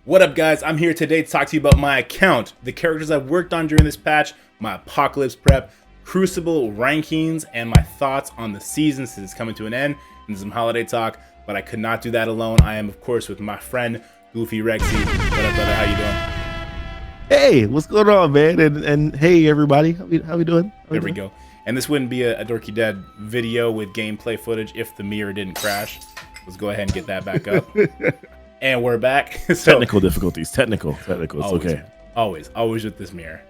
What up, guys? I'm here today to talk to you about my account, the characters I've worked on during this patch, my apocalypse prep, Crucible rankings, and my thoughts on the season since it's coming to an end, and some holiday talk. But I could not do that alone. I am, of course, with my friend Goofy Rexy. What up, brother? How you doing? Hey, what's going on, man? And hey, everybody, how we doing? There we go. And this wouldn't be a Dorky Dead video with gameplay footage if the mirror didn't crash. Let's go ahead and get that back up. And we're back. So, technical difficulties. Technical. It's always, okay. Always with this mirror.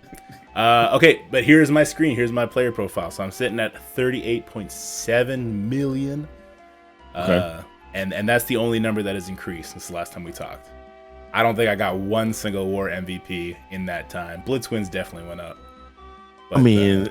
Okay, but here's my screen. Here's my player profile. So I'm sitting at 38.7 million. Okay. And that's the only number that has increased since the last time we talked. I don't think I got one single war MVP in that time. Blitzwins definitely went up. But, I mean,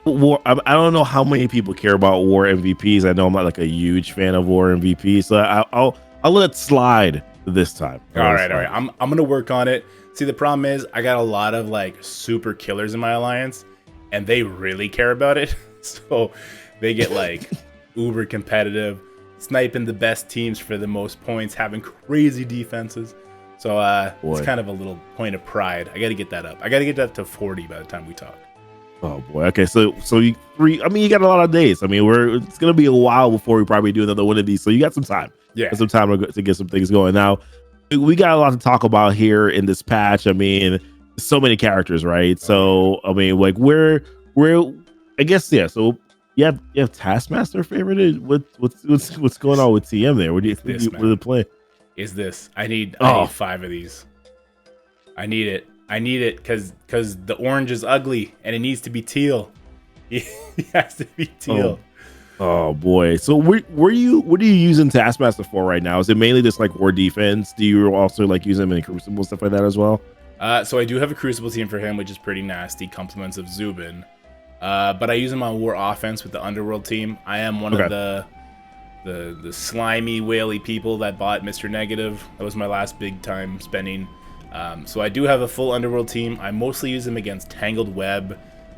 war. I don't know how many people care about war MVPs. I know I'm not like a huge fan of war MVPs, so I'll let it slide this time. All right. I'm gonna work on it. See, the problem is I got a lot of like super killers in my alliance, and they really care about it. So they get like uber competitive, sniping the best teams for the most points, having crazy defenses. So it's kind of a little point of pride. I got to get that up. I got to get that to 40 by the time we talk. Oh boy. Okay, so you got a lot of days. I mean, it's gonna be a while before we probably do another one of these. So you got some time. Yeah, some time to get some things going. Now, we got a lot to talk about here in this patch. I mean, so many characters, right? So I mean, like where I guess So you have Taskmaster favorite. What's going on with TM there? What do you play? Is this? I need 5 of these. I need it because the orange is ugly and it needs to be teal. It has to be teal. Oh boy. So what are you using Taskmaster for right now? Is it mainly just like war defense? Do you also like use him in Crucible stuff like that as well? So I do have a Crucible team for him, which is pretty nasty, compliments of Zubin. But I use him on war offense with the Underworld team. I am one of the slimy, whaley people that bought Mr. Negative. That was my last big time spending. So I do have a full Underworld team. I mostly use them against Tangled Web,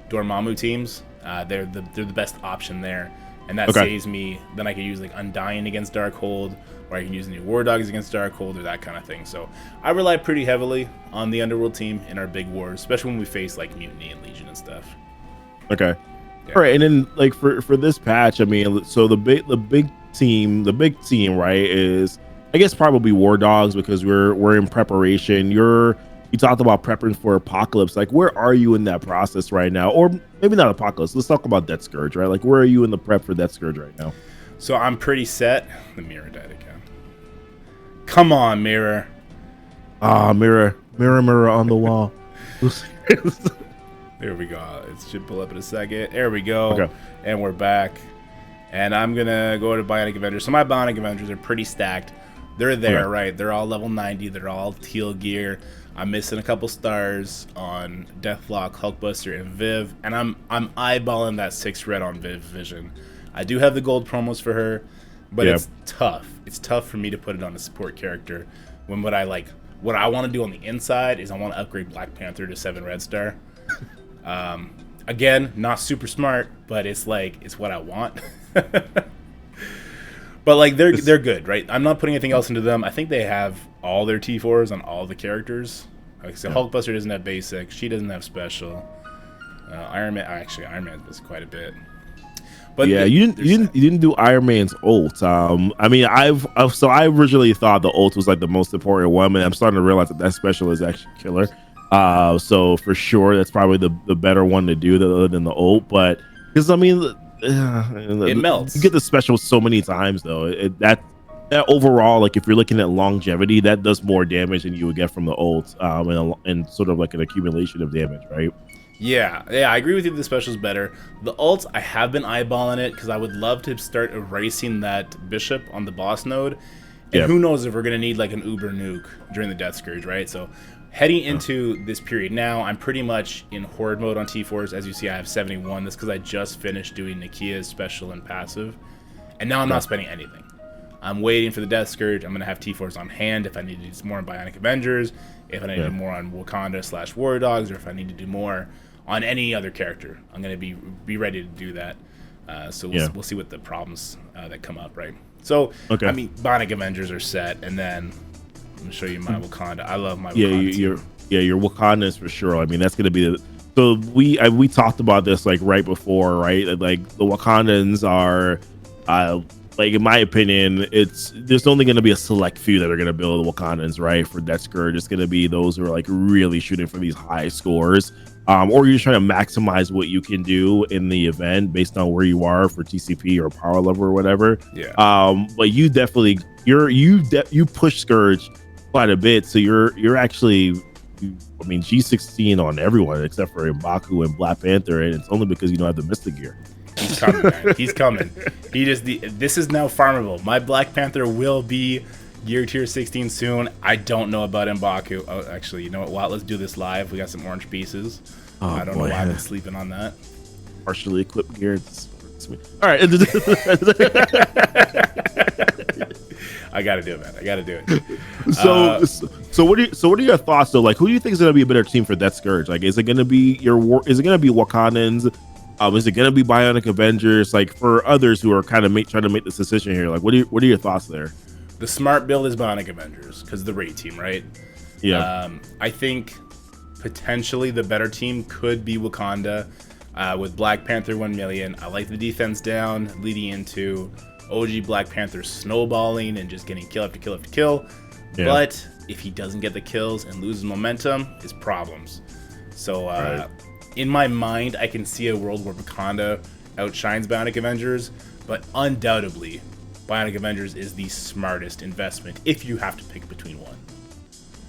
Dormammu teams. They're the best option there. And that saves me. Then I can use like Undying against Darkhold, or I can use new War Dogs against Darkhold, or that kind of thing. So I rely pretty heavily on the Underworld team in our big wars, especially when we face like Mutiny and Legion and stuff. Okay. Yeah. All right, and then like for this patch, I mean, so the big team, right, is I guess probably War Dogs because we're in preparation. You talked about prepping for Apocalypse. Like, where are you in that process right now? Or maybe not Apocalypse. Let's talk about Death Scourge, right? Like, where are you in the prep for Death Scourge right now? So I'm pretty set. The mirror died again. Come on, mirror. Mirror on the wall. There we go. It should pull up in a second. There we go. Okay. And we're back. And I'm going to go to Bionic Avengers. So my Bionic Avengers are pretty stacked. They're there, right? They're all level 90. They're all teal gear. I'm missing a couple stars on Deathlock, Hulkbuster, and Viv. And I'm eyeballing that 6 red on Viv Vision. I do have the gold promos for her, but it's tough. It's tough for me to put it on a support character when what I want to do on the inside is I want to upgrade Black Panther to 7 red star. Again, not super smart, but it's what I want. But like they're good, right? I'm not putting anything else into them. I think they have all their T4s on all the characters. Like I said, Hulkbuster doesn't have basic. She doesn't have special. Iron Man does quite a bit. But yeah, you didn't do Iron Man's ult. I mean, I originally thought the ult was like the most important one, and I'm starting to realize that special is actually killer. So for sure, that's probably the better one to do than the ult. But because I mean, it melts. You get the special so many times though. That overall, like if you're looking at longevity, that does more damage than you would get from the ult, and sort of like an accumulation of damage, right? Yeah, I agree with you. The special is better. The ult, I have been eyeballing it because I would love to start erasing that bishop on the boss node. And who knows if we're gonna need like an uber nuke during the Death Scourge, right? So heading into this period now, I'm pretty much in horde mode on T4s. As you see, I have 71. That's because I just finished doing Nikia's special and passive, and now I'm not spending anything. I'm waiting for the Death Scourge. I'm gonna have T4s on hand if I need to do more on Bionic Avengers, if I need to do more on Wakanda/War Dogs, or if I need to do more on any other character. I'm gonna be ready to do that. So we'll see what the problems that come up, right? So I mean, Bionic Avengers are set, and then Let me show you my Wakanda. I love my Yeah, Wakanda. your Wakandas for sure. I mean, that's gonna be the. So we talked about this like right before, right? Like the Wakandans are, like in my opinion, there's only gonna be a select few that are gonna build the Wakandans, right? For that Scourge, it's gonna be those who are like really shooting for these high scores, or you're trying to maximize what you can do in the event based on where you are for TCP or power level or whatever. Yeah. But you definitely you push Scourge quite a bit, so you're actually. I mean, G16 on everyone except for M'Baku and Black Panther, and it's only because you don't have the Mystic gear. He's coming, man. He's coming. This is now farmable. My Black Panther will be gear tier 16 soon. I don't know about M'Baku. Oh, actually, you know what? Well, let's do this live. We got some orange pieces. I don't know why I've been sleeping on that. Partially equipped gear. All right. I gotta do it, man. I gotta do it. So what are your thoughts though? Like, who do you think is gonna be a better team for Death Scourge? Like, is it gonna be is it gonna be Wakandans? Is it gonna be Bionic Avengers? Like, for others who are kind of trying to make this decision here, like, what are your thoughts there? The smart build is Bionic Avengers because the raid team, right? Yeah. I think potentially the better team could be Wakanda with Black Panther 1 million. I like the defense down leading into OG Black Panther snowballing and just getting kill after kill after kill. Yeah. But if he doesn't get the kills and loses momentum, it's problems. So in my mind, I can see a world where Wakanda outshines Bionic Avengers, but undoubtedly Bionic Avengers is the smartest investment if you have to pick between one.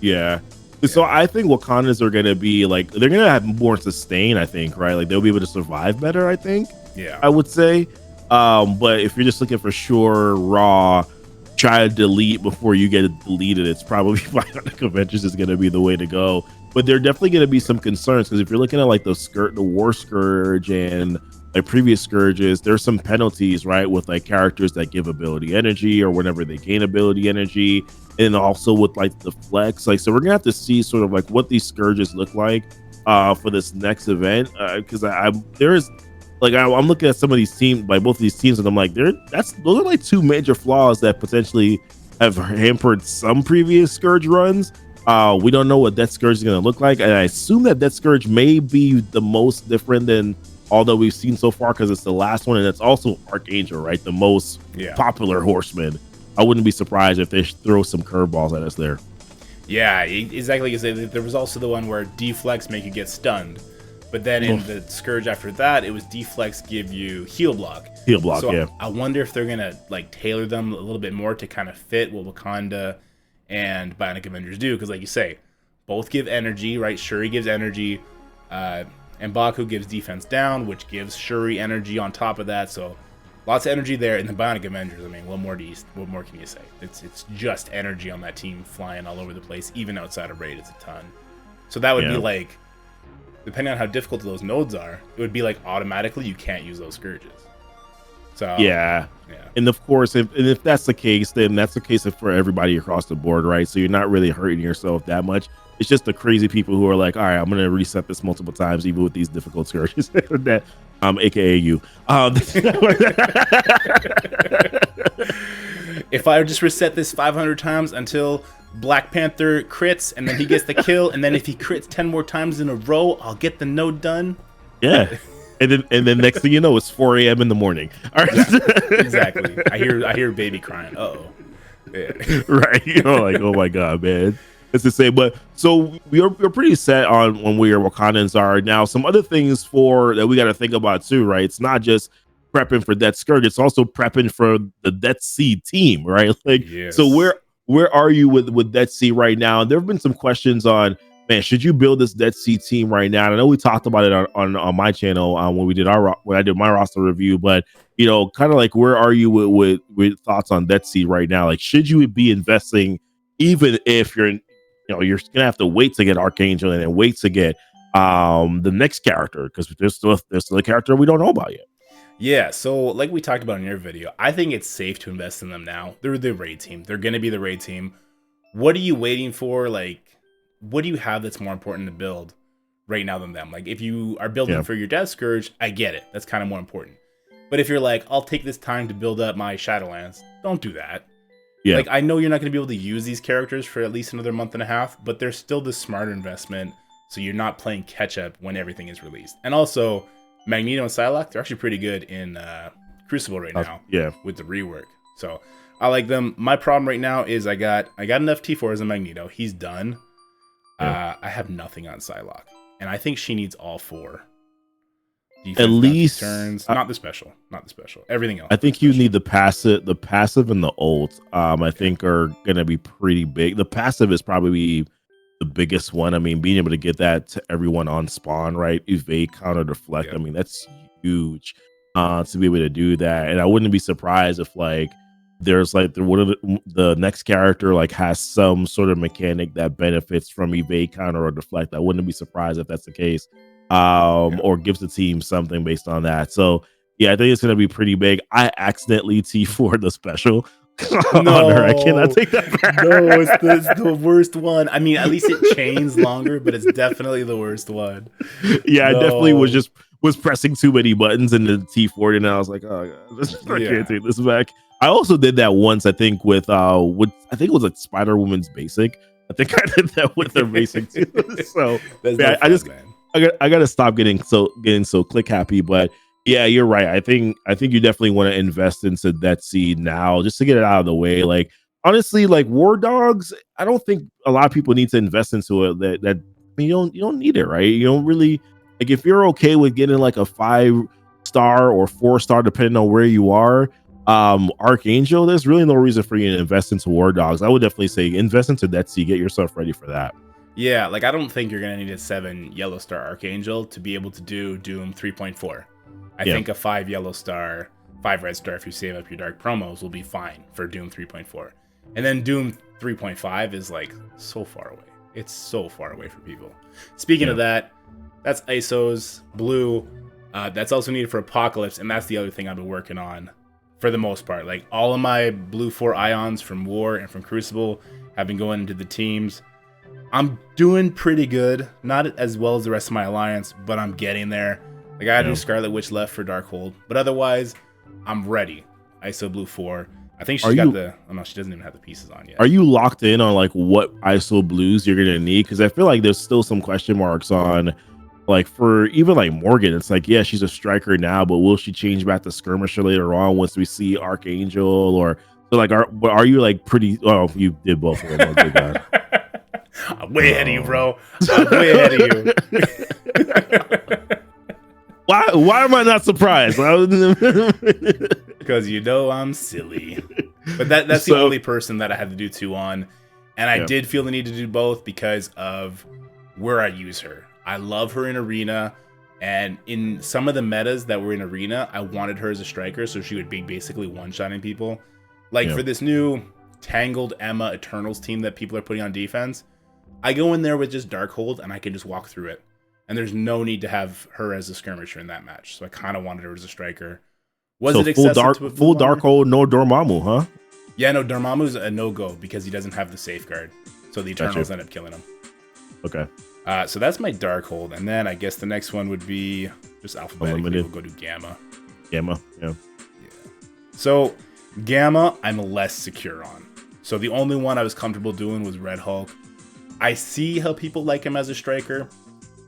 Yeah. So I think Wakandas are going to be like, they're going to have more sustain, I think, right? Like they'll be able to survive better, I think. Yeah. I would say. But if you're just looking for sure raw, try to delete before you get it deleted, it's probably Bionic Avengers is going to be the way to go. But there are definitely going to be some concerns because if you're looking at like the War Scourge and like previous Scourges, there's some penalties, right, with like characters that give ability energy or whenever they gain ability energy, and also with like the flex. Like, so we're gonna have to see sort of like what these Scourges look like for this next event, because I'm looking at some of these teams, like both of these teams, and I'm like, those are like two major flaws that potentially have hampered some previous Scourge runs. We don't know what Death Scourge is going to look like, and I assume that Death Scourge may be the most different than all that we've seen so far because it's the last one, and it's also Archangel, right? The most popular horseman. I wouldn't be surprised if they throw some curveballs at us there. Yeah, exactly. There was also the one where deflex make you get stunned. But then in the Scourge after that, it was deflex give you heal block. Heal block, so yeah. I wonder if they're going to like tailor them a little bit more to kind of fit what Wakanda and Bionic Avengers do. Because like you say, both give energy, right? Shuri gives energy. And M'Baku gives defense down, which gives Shuri energy on top of that. So lots of energy there. And the Bionic Avengers, I mean, what more can you say? It's just energy on that team flying all over the place. Even outside of raid, it's a ton. So that would be like, depending on how difficult those nodes are, it would be like automatically you can't use those Scourges. So yeah. And of course, if that's the case, then that's the case for everybody across the board, right? So you're not really hurting yourself that much. It's just the crazy people who are like, all right, I'm going to reset this multiple times, even with these difficult Scourges. That, aka you. If I just reset this 500 times until Black Panther crits, and then he gets the kill, and then if he crits 10 more times in a row, I'll get the node done. Yeah. And then next thing you know, it's 4 a.m. in the morning. All right. Exactly. I hear baby crying. Uh-oh. Yeah. Right. Like, oh my God, man. It's the same. But so we're pretty set on where Wakandans are now. Some other things that we got to think about too, right? It's not just prepping for Death Scourge, it's also prepping for the Death Sea team, right? Like, so where are you with Death Sea right now? There have been some questions on, man, should you build this Dead Sea team right now? And I know we talked about it on my channel when I did my roster review, but kind of like, where are you with thoughts on Dead Sea right now? Like, should you be investing, even if you're gonna have to wait to get Archangel and then wait to get the next character, because there's still a character we don't know about yet. Yeah, so like we talked about in your video, I think it's safe to invest in them now. They're the raid team. They're gonna be the raid team. What are you waiting for? Like, what do you have that's more important to build right now than them? Like, if you are building for your Death Scourge, I get it. That's kind of more important. But if you're like, I'll take this time to build up my Shadowlands, don't do that. Yeah. Like, I know you're not going to be able to use these characters for at least another month and a half, but they're still the smarter investment, so you're not playing catch-up when everything is released. And also, Magneto and Psylocke, they're actually pretty good in Crucible right now. Yeah. With the rework. So, I like them. My problem right now is I got enough T4s on Magneto. He's done. Yeah. I have nothing on Psylocke. And I think she needs all 4. Defense, at least turns, not the special. Everything else. I think you need the passive and the ult. I think are gonna be pretty big. The passive is probably the biggest one. I mean, being able to get that to everyone on spawn, right? Evade, counter, deflect. I mean, that's huge to be able to do that. And I wouldn't be surprised if like there's like the next character like has some sort of mechanic that benefits from evade, counter, or deflect. I wouldn't be surprised if that's the case. Or gives the team something based on that. So yeah, I think it's gonna be pretty big. I accidentally T4 the special on her. I cannot take that back. No, it's the worst one. I mean, at least it chains longer, but it's definitely the worst one. Yeah, I definitely was pressing too many buttons and the T4, and I was like, oh god, I can't take this back. I also did that once, I think, with I think it was like Spider-Woman's basic. I think I did that with her basic too. So yeah, I gotta stop getting so click happy, but yeah, you're right. I think you definitely want to invest into that seed now just to get it out of the way. Like honestly, like War Dogs, I don't think a lot of people need to invest into it. That I mean, you don't need it, right? You don't really like if you're okay with getting like a 5-star or 4-star depending on where you are. Archangel, there's really no reason for you to invest into War Dogs. I would definitely say invest into that seed, get yourself ready for that. Yeah, like I don't think you're gonna need a 7 yellow star Archangel to be able to do Doom 3.4. I think a 5 yellow star, 5 red star if you save up your dark promos will be fine for Doom 3.4. And then Doom 3.5 is like so far away. It's so far away for people. Speaking of that, that's ISO's blue. That's also needed for Apocalypse, and that's the other thing I've been working on for the most part. Like all of my blue 4 ions from War and from Crucible have been going into the teams. I'm doing pretty good. Not as well as the rest of my alliance, but I'm getting there. Like I gotta do Scarlet Witch left for Darkhold, but otherwise, I'm ready. ISO blue 4. I think she's got the. Oh no, she doesn't even have the pieces on yet. Are you locked in on like what ISO blues you're gonna need? Because I feel like there's still some question marks on, like for even like Morgan. It's like yeah, she's a striker now, but will she change back to skirmisher later on once we see Archangel? Or so like are you like pretty? Oh, you did both of them. Oh, good God. I'm way ahead of you, bro. I'm way ahead of you. Why am I not surprised? Because you know I'm silly. But that's the only person that I had to do 2 on. And I did feel the need to do both because of where I use her. I love her in Arena. And in some of the metas that were in Arena, I wanted her as a striker, so she would be basically one-shotting people. Like for this new Tangled Emma Eternals team that people are putting on defense, I go in there with just Darkhold and I can just walk through it. And there's no need to have her as a skirmisher in that match. So I kind of wanted her as a striker. Was it excessive to full Darkhold, no Dormammu, huh? Yeah, no, Dormammu's a no-go because he doesn't have the safeguard. So the Eternals end up killing him. Okay. So that's my Darkhold. And then I guess the next one would be just alphabetically. We'll go to Gamma. Gamma, yeah. So Gamma, I'm less secure on. So the only one I was comfortable doing was Red Hulk. I see how people like him as a striker.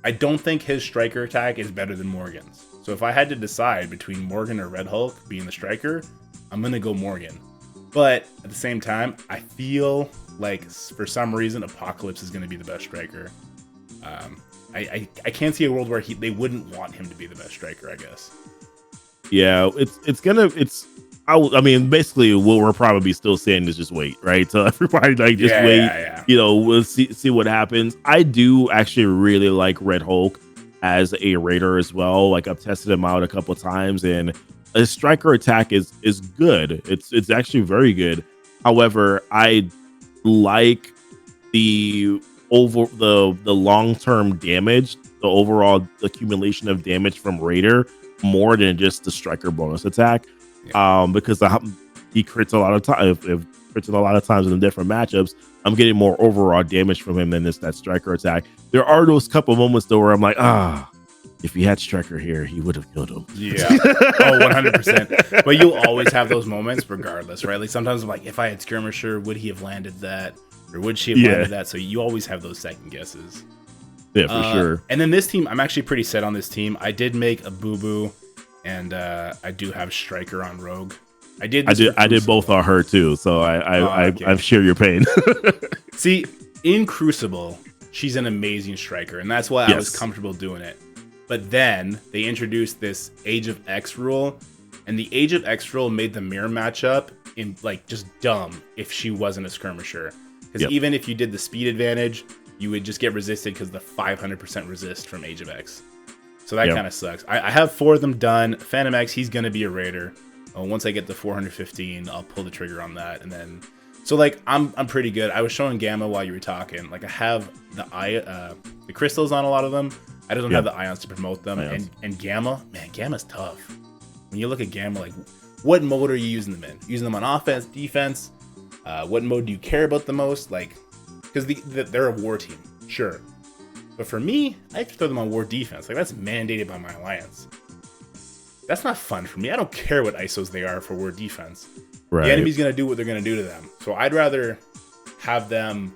I don't think his striker attack is better than Morgan's. So if I had to decide between Morgan or Red Hulk being the striker, I'm going to go Morgan. But at the same time, I feel like for some reason Apocalypse is going to be the best striker. I can't see a world where they wouldn't want him to be the best striker, I guess. Yeah, I mean, basically, what we're probably still saying is just wait, right? So everybody wait. Yeah. You know, we'll see what happens. I do actually really like Red Hulk as a raider as well. Like I've tested him out a couple of times, and his striker attack is good. It's actually very good. However, I like the long-term damage, the overall accumulation of damage from raider more than just the striker bonus attack. Because he crits a lot of time. If crits a lot of times in the different matchups, I'm getting more overall damage from him than that striker attack. There are those couple moments though where I'm like, if he had Striker here, he would have killed him. Yeah. Oh, 100%. But you'll always have those moments regardless, right? Like sometimes I'm like, if I had Skirmisher, would he have landed that? Or would she have landed that? So you always have those second guesses. Yeah, for sure. And then this team, I'm actually pretty set on this team. I did make a Boo-Boo, and I do have Striker on Rogue. I did both on her too, so I share your pain. See, in Crucible, she's an amazing striker, and that's why I was comfortable doing it. But then they introduced this Age of X rule, and the Age of X rule made the mirror matchup in like just dumb if she wasn't a skirmisher. Because even if you did the speed advantage, you would just get resisted because the 500% resist from Age of X. So that kind of sucks. I have 4 of them done. Phantom X, he's gonna be a raider. Once I get to 415, I'll pull the trigger on that, and then so like I'm pretty good. I was showing Gamma while you were talking. Like I have the crystals on a lot of them. I don't have the ions to promote them. And Gamma, man, Gamma's tough. When you look at Gamma, like what mode are you using them in? Using them on offense, defense? What mode do you care about the most? Like, because they're a war team, sure. But for me, I have to throw them on war defense. Like that's mandated by my alliance. That's not fun for me. I don't care what ISOs they are for war defense. Right. The enemy's going to do what they're going to do to them. So I'd rather have them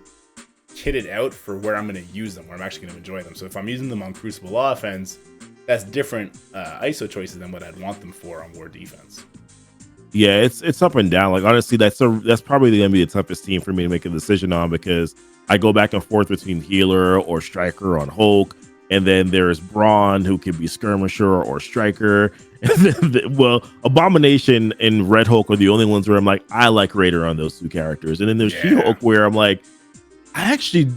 kitted out for where I'm going to use them, where I'm actually going to enjoy them. So if I'm using them on Crucible offense, that's different ISO choices than what I'd want them for on war defense. Yeah, it's up and down. Like honestly, that's probably going to be the toughest team for me to make a decision on, because I go back and forth between healer or striker on Hulk, and then there's Brawn, who could be skirmisher or striker. Well, Abomination and Red Hulk are the only ones where I'm like, I like Raider on those 2 characters. And then there's She-Hulk, where I'm like, I actually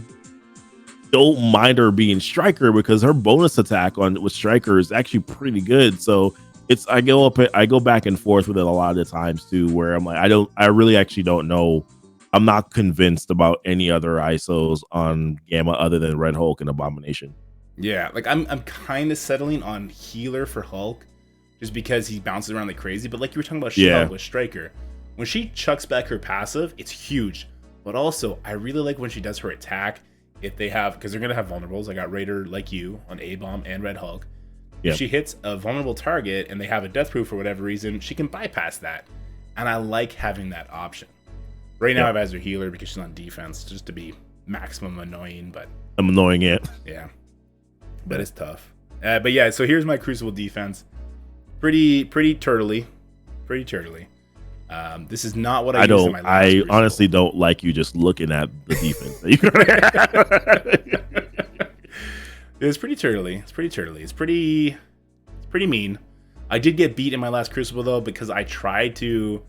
don't mind her being striker, because her bonus attack with striker is actually pretty good. So I go back and forth with it a lot of the times too, where I'm like, I really actually don't know. I'm not convinced about any other ISOs on Gamma other than Red Hulk and Abomination. Yeah, like I'm kind of settling on healer for Hulk, just because he bounces around like crazy. But like you were talking about She-Hulk with Striker, when she chucks back her passive, it's huge. But also, I really like when she does her attack, if they have, because they're going to have vulnerables. I got Raider like you on A-Bomb and Red Hulk. If she hits a vulnerable target and they have a death proof for whatever reason, she can bypass that. And I like having that option. Right now, I have as her healer because she's on defense, just to be maximum annoying. But I'm annoying it. Yeah. But it's tough. But yeah, so here's my Crucible defense. Pretty turtly. This is not what I used in my last Crucible. Honestly don't like you just looking at the defense. It's pretty turtly. It's pretty mean. I did get beat in my last Crucible though, because I tried to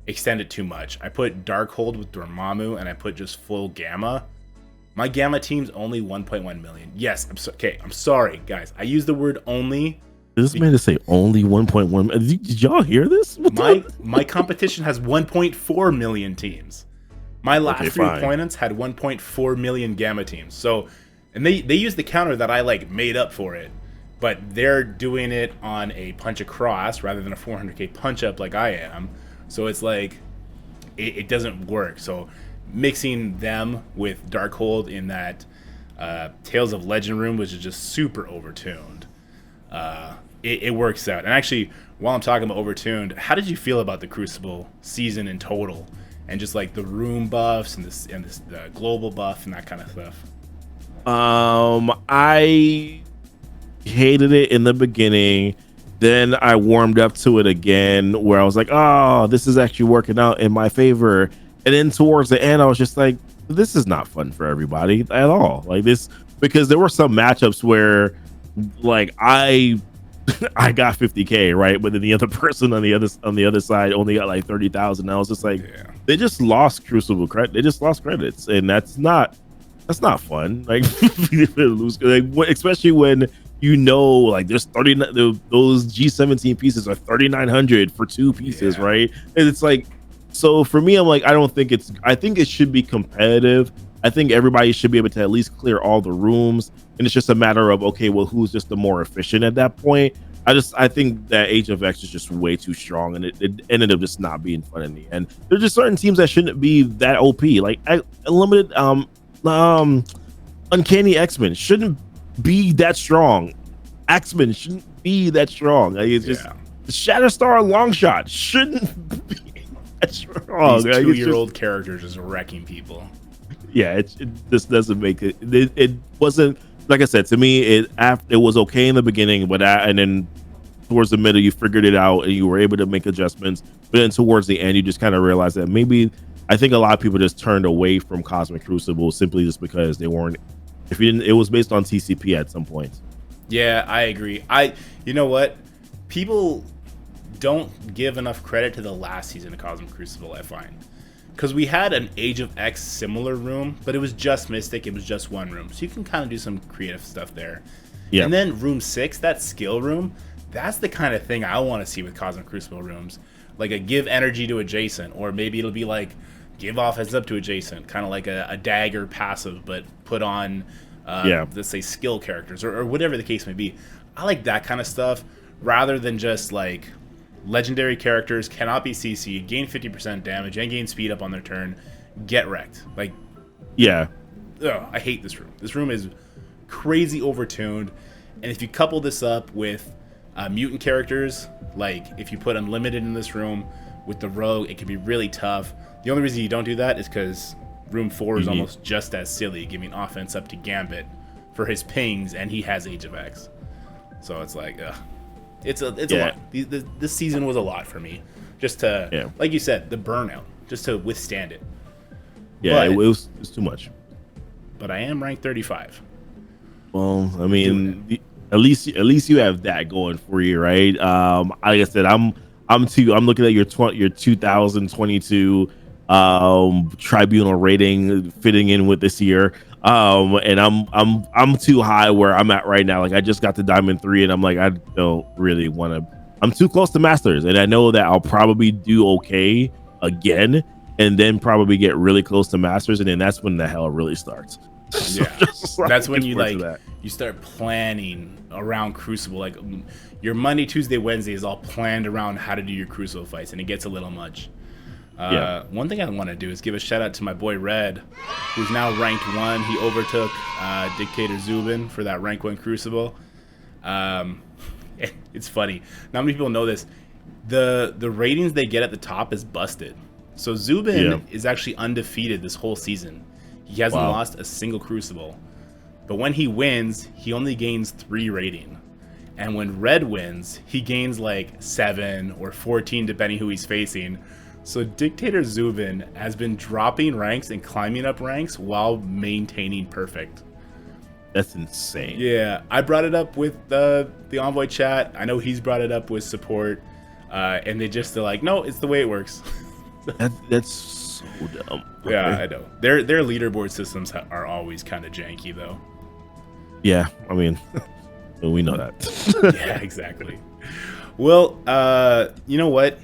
extend it too much. I put Darkhold with Dormammu and I put just full Gamma. My Gamma team's only 1.1 million. Yes, I'm sorry, guys. I use the word only. This man to say only 1.1. Did y'all hear this? My competition has 1.4 million teams. My last 3 opponents had 1.4 million Gamma teams. So, and they use the counter that I like made up for it, but they're doing it on a punch across rather than a 400k punch up like I am. So it's like it doesn't work. So mixing them with Darkhold in that Tales of Legend room, which is just super overtuned. It works out. And actually, while I'm talking about overtuned, how did you feel about the Crucible season in total, and just like the room buffs and this global buff and that kind of stuff? I hated it in the beginning. Then I warmed up to it again, where I was like, oh, this is actually working out in my favor. And then towards the end, I was just like, this is not fun for everybody at all. Like this, because there were some matchups where like I got 50k, right? But then the other person on the other side only got like 30,000. I was just like, they just lost Crucible credit. They just lost credits, and that's not fun. Like, especially when you know, like there's 39. Those G17 pieces are 3,900 for 2 pieces, right? And it's like, so for me, I'm like, I think it should be competitive. I think everybody should be able to at least clear all the rooms, and it's just a matter of, okay, well, who's just the more efficient at that point. I think that Age of X is just way too strong, and it ended up just not being fun in the end. There's just certain teams that shouldn't be that OP. Like Unlimited, Uncanny X-Men shouldn't be that strong Axeman shouldn't be that strong. Like, it's just the Shatterstar long shot shouldn't be that strong. These 2-year-old characters just wrecking people. Yeah, it just doesn't make it. It wasn't, like I said, to me. It was okay in the beginning, but and then towards the middle, you figured it out and you were able to make adjustments. But then towards the end, you just kind of realized that maybe, I think a lot of people just turned away from Cosmic Crucible simply just because they weren't. If you didn't, it was based on TCP at some point. Yeah, I agree. You know what? People don't give enough credit to the last season of Cosmic Crucible, I find. Because we had an Age of X similar room, but it was just Mystic. It was just one room. So you can kind of do some creative stuff there. Yeah. And then room 6, that skill room, that's the kind of thing I want to see with Cosmic Crucible rooms. Like a give energy to adjacent, or maybe it'll be like give off heads up to adjacent, kind of like a dagger passive, but put on, let's say, skill characters, or whatever the case may be. I like that kind of stuff rather than just like legendary characters cannot be CC'd, gain 50% damage, and gain speed up on their turn, get wrecked. Like, I hate this room. This room is crazy overtuned, and if you couple this up with mutant characters, like if you put Unlimited in this room with the Rogue, it can be really tough. The only reason you don't do that is because room 4 is almost just as silly, giving offense up to Gambit for his pings, and he has Age of X. So it's like, it's a lot. This season was a lot for me, just to, like you said, the burnout, just to withstand it. Yeah, it was too much. But I am ranked 35. Well, I mean, at least you have that going for you, right? Like I said, I'm looking at your 2022 tribunal rating fitting in with this year, and I'm too high where I'm at right now. Like, I just got to Diamond 3, and I'm like, I don't really want to. I'm too close to Masters, and I know that I'll probably do okay again, and then probably get really close to Masters, and then that's when the hell really starts. Yeah, that's when you start planning around Crucible. Like, your Monday, Tuesday, Wednesday is all planned around how to do your Crucible fights, and it gets a little much. One thing I want to do is give a shout out to my boy Red, who's now ranked 1. He overtook Dictator Zubin for that rank 1 Crucible. It's funny. Not many people know this. The ratings they get at the top is busted. So Zubin is actually undefeated this whole season. He hasn't lost a single Crucible. But when he wins, he only gains 3 rating. And when Red wins, he gains like 7 or 14, depending who he's facing. So Dictator Zubin has been dropping ranks and climbing up ranks while maintaining perfect. That's insane. Yeah, I brought it up with the Envoy chat. I know he's brought it up with support. And they're like, no, it's the way it works. That's so dumb. Yeah, I know. Their leaderboard systems are always kind of janky, though. Yeah, I mean, we know that. Yeah, exactly. Well, you know what?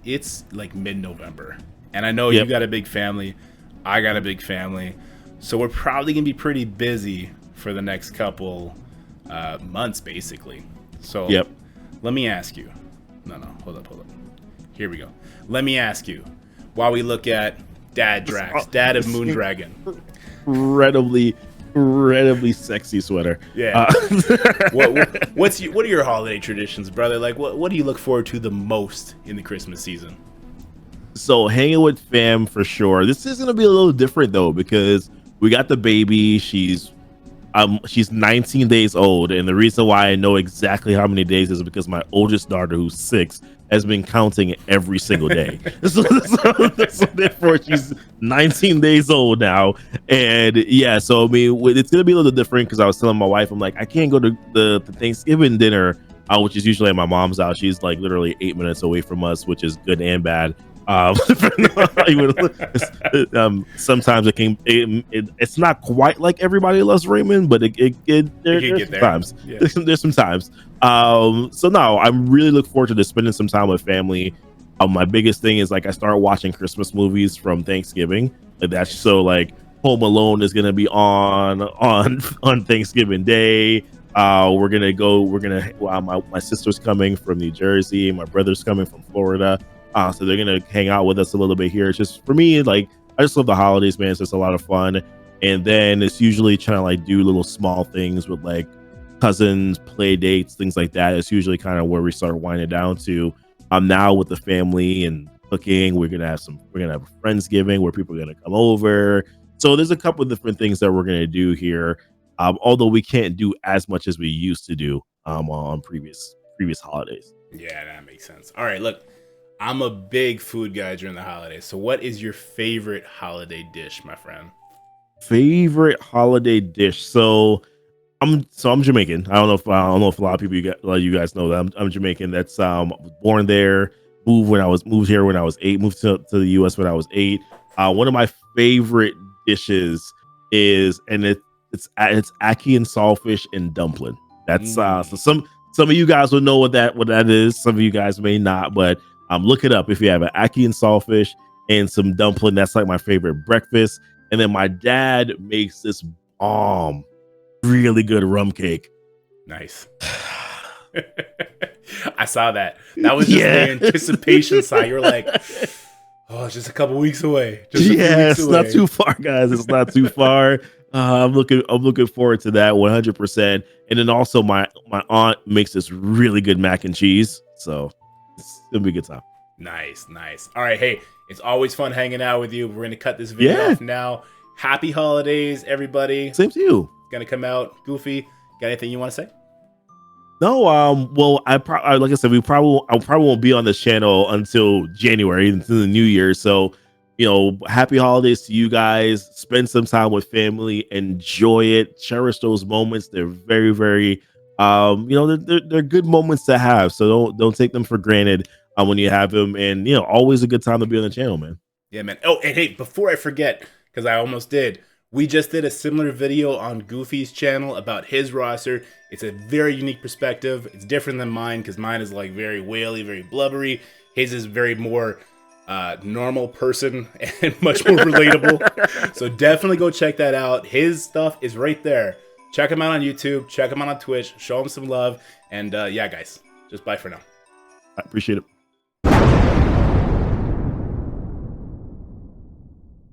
It's like mid-November, and I know you got a big family. I got a big family, so we're probably gonna be pretty busy for the next couple months, basically. So let me ask you. No, hold up. Here we go. Let me ask you. While we look at Dad Drax, Dad of Moondragon, incredibly sexy sweater. Yeah. What are your holiday traditions, brother? Like, what do you look forward to the most in the Christmas season? So hanging with fam for sure. This is gonna be a little different though, because we got the baby. She's 19 days old, and the reason why I know exactly how many days is because my oldest daughter, who's 6, has been counting every single day. so therefore she's 19 days old now. And yeah, so I mean, it's gonna be a little different because I was telling my wife, I'm like, I can't go to the Thanksgiving dinner, which is usually at my mom's house. She's like literally 8 minutes away from us, which is good and bad. Sometimes it's not quite like Everybody Loves Raymond, but there's some times. So no, I'm really looking forward to just spending some time with family. My biggest thing is like I start watching Christmas movies from Thanksgiving. That's so like Home Alone is gonna be on Thanksgiving Day. My sister's coming from New Jersey, my brother's coming from Florida. So they're gonna hang out with us a little bit here. It's just, for me, like, I just love the holidays, man. It's just a lot of fun. And then it's usually trying to like do little small things with like cousins, play dates, things like that. It's usually kind of where we start winding down to. Now with the family and cooking, we're gonna have a Friendsgiving where people are gonna come over. So there's a couple of different things that we're gonna do here. Although we can't do as much as we used to do on previous holidays. Yeah, that makes sense. All right, look, I'm a big food guy during the holidays. So what is your favorite holiday dish, my friend? Favorite holiday dish. So I'm Jamaican. I don't know if a lot of people a lot of you guys know that I'm Jamaican. That's born there, moved here when I was 8, moved to the US when I was 8. One of my favorite dishes is, and it's ackee and saltfish and dumpling. That's so some of you guys will know what that is. Some of you guys may not, but look it up if you have an ackee and saltfish and some dumpling. That's like my favorite breakfast. And then my dad makes this really good rum cake. Nice. I saw that. That was just the anticipation side. You're like, oh, it's just a couple weeks away. It's not too far, guys. It's not too far. I'm looking forward to that 100%. And then also my aunt makes this really good mac and cheese. So it's gonna be a good time. Nice. All right, hey, it's always fun hanging out with you. We're gonna cut this video off now. Happy holidays, everybody. Same to you. Gonna come out. Goofy, got anything you want to say? No, well, like I said, I probably won't be on this channel until January, until the new year. So, happy holidays to you guys. Spend some time with family, enjoy it, cherish those moments. They're very, very, they're good moments to have. So don't take them for granted when you have them. And always a good time to be on the channel, man. Yeah, man. Oh, and hey, before I forget, because I almost did. We just did a similar video on Goofy's channel about his roster. It's a very unique perspective. It's different than mine because mine is like very whaley, very blubbery. His is very more normal person and much more relatable. So definitely go check that out. His stuff is right there. Check him out on YouTube. Check him out on Twitch. Show him some love. And yeah, guys, just bye for now. I appreciate it.